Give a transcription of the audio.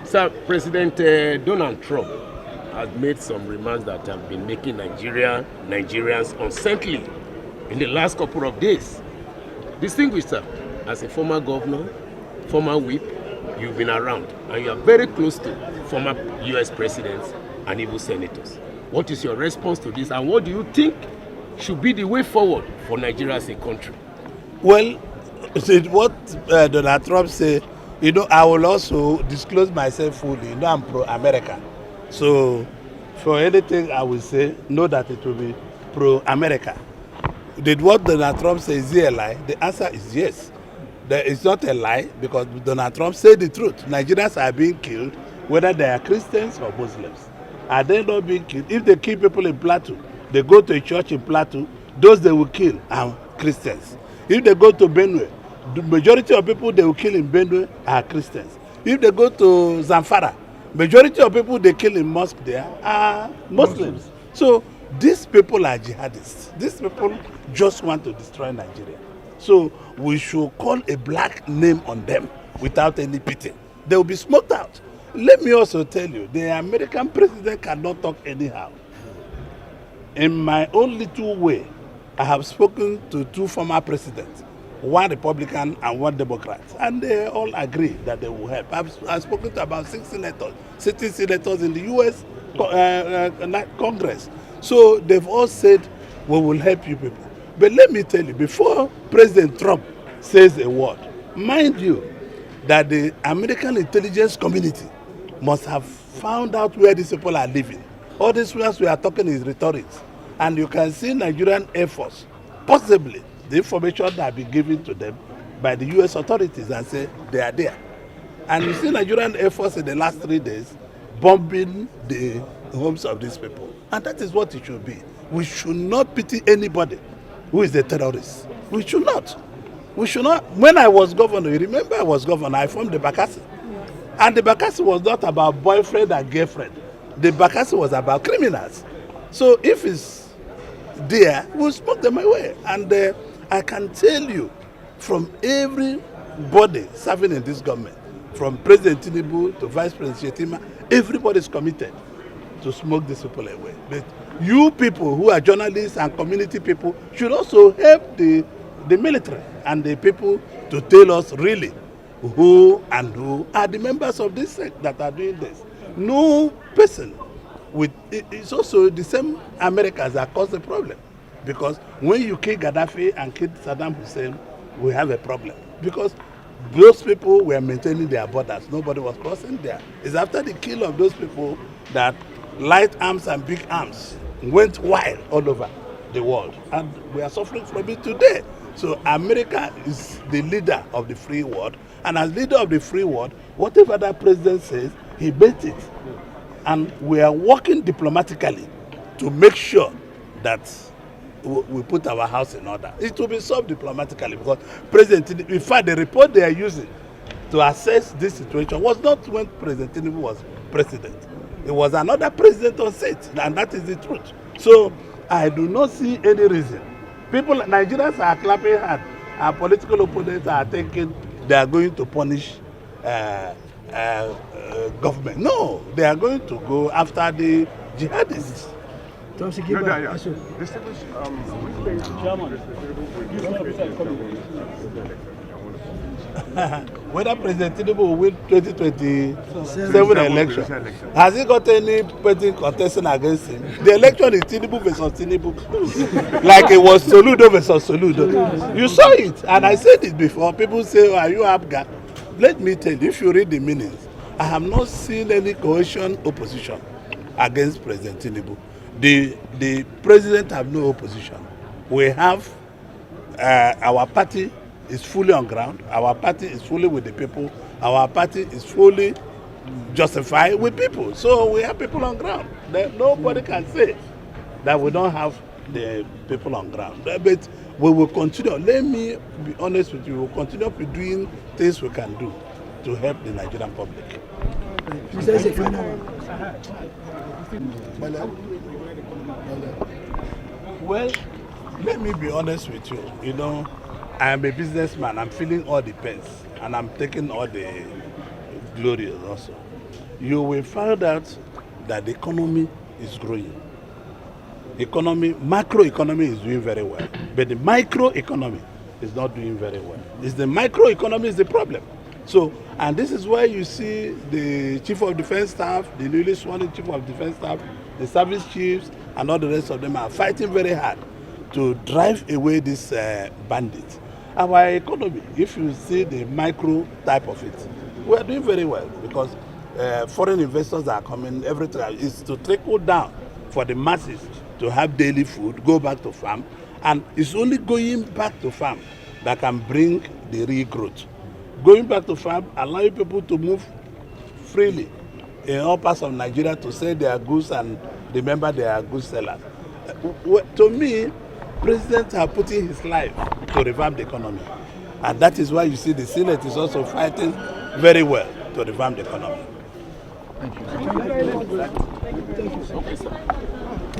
Sir, President Donald Trump has made some remarks that have been making Nigerians unsettly in the last couple of days. Distinguished sir, as a former governor, former whip, you've been around and you are very close to former US presidents and even senators. What is your response to this and what do you think should be the way forward for Nigeria as a country? Well, what Donald Trump said, I will also disclose myself fully. I'm pro-America. So, for anything I will say, know that it will be pro-America. Did what Donald Trump say, is he a lie? The answer is yes. It's not a lie because Donald Trump said the truth. Nigerians are being killed, whether they are Christians or Muslims. Are they not being killed? If they kill people in Plateau, they go to a church in Plateau, those they will kill are Christians. If they go to Benue, the majority of people they will kill in Benue are Christians. If they go to Zamfara, majority of people they kill in mosque there are Muslims. So these people are jihadists. These people just want to destroy Nigeria. So we should call a black name on them without any pity. They will be smoked out. Let me also tell you, the American president cannot talk anyhow. In my own little way, I have spoken to two former presidents, one Republican and one Democrat, and they all agree that they will help. I've spoken to about 6 senators, sitting senators in the U.S. Congress. So they've all said, we will help you people. But let me tell you, before President Trump says a word, mind you, that the American intelligence community must have found out where these people are living. All these ones we are talking is rhetoric. And you can see Nigerian Air Force, possibly the information that have been given to them by the U.S. authorities and say they are there. And you see Nigerian Air Force in the last 3 days bombing the homes of these people. And that is what it should be. We should not pity anybody who is a terrorist. We should not. We should not. When I was governor, you remember I was governor, I formed the Bakassi. And the Bakassi was not about boyfriend and girlfriend. The Bakassi was about criminals. So if it's there, we'll smoke them away. And I can tell you, from everybody serving in this government, from President Tinubu to Vice President Shetima, everybody is committed to smoke these people away. But you people who are journalists and community people should also help the military and the people to tell us really who are the members of this sect that are doing this. No person it's also the same Americans that caused the problem. Because when you kill Gaddafi and kill Saddam Hussein, we have a problem. Because those people were maintaining their borders. Nobody was crossing there. It's after the kill of those people that light arms and big arms went wild all over the world. And we are suffering from it today. So America is the leader of the free world. And as leader of the free world, whatever that president says, he meant it. And we are working diplomatically to make sure that we put our house in order. It will be solved diplomatically because President, in fact, the report they are using to assess this situation was not when President Tinubu was president. It was another president on seat, and that is the truth. So I do not see any reason. Nigerians are clapping hard. Our political opponents are thinking they are going to punish government. No, they are going to go after the jihadists. Whether President Tinubu will win 2027 election, has he got any person contesting against him? The election is Tinubu versus Tinubu, like it was Soludo versus Soludo. You saw it, and I said it before. People say, "Are you Abga?" Let me tell you, if you read the meanings, I have not seen any coalition opposition against President Tinubu. The president have no opposition. We have our party is fully on ground. Our party is fully with the people. Our party is fully justified with people. So we have people on ground. Nobody can say that we don't have the people on ground. But we will continue. Let me be honest with you. We will continue doing things we can do to help the Nigerian public. Well, let me be honest with you. You know, I am a businessman. I'm feeling all the pains, and I'm taking all the glorious also. You will find out that the economy is growing. Macroeconomy is doing very well, but the microeconomy is not doing very well. It's the microeconomy is the problem. So, and this is why you see the Chief of Defense Staff, the newly sworn Chief of Defense Staff, the service chiefs, and all the rest of them are fighting very hard to drive away this bandits. Our economy, if you see the micro type of it, we are doing very well because foreign investors are coming. Everything is to trickle down for the masses to have daily food, go back to farm, and it's only going back to farm that can bring the real growth. Going back to farm, allowing people to move freely in all parts of Nigeria to sell their goods and remember they are good sellers. To me, presidents are putting his life to revamp the economy. And that is why you see the Senate is also fighting very well to revamp the economy. Thank you. Okay, sir.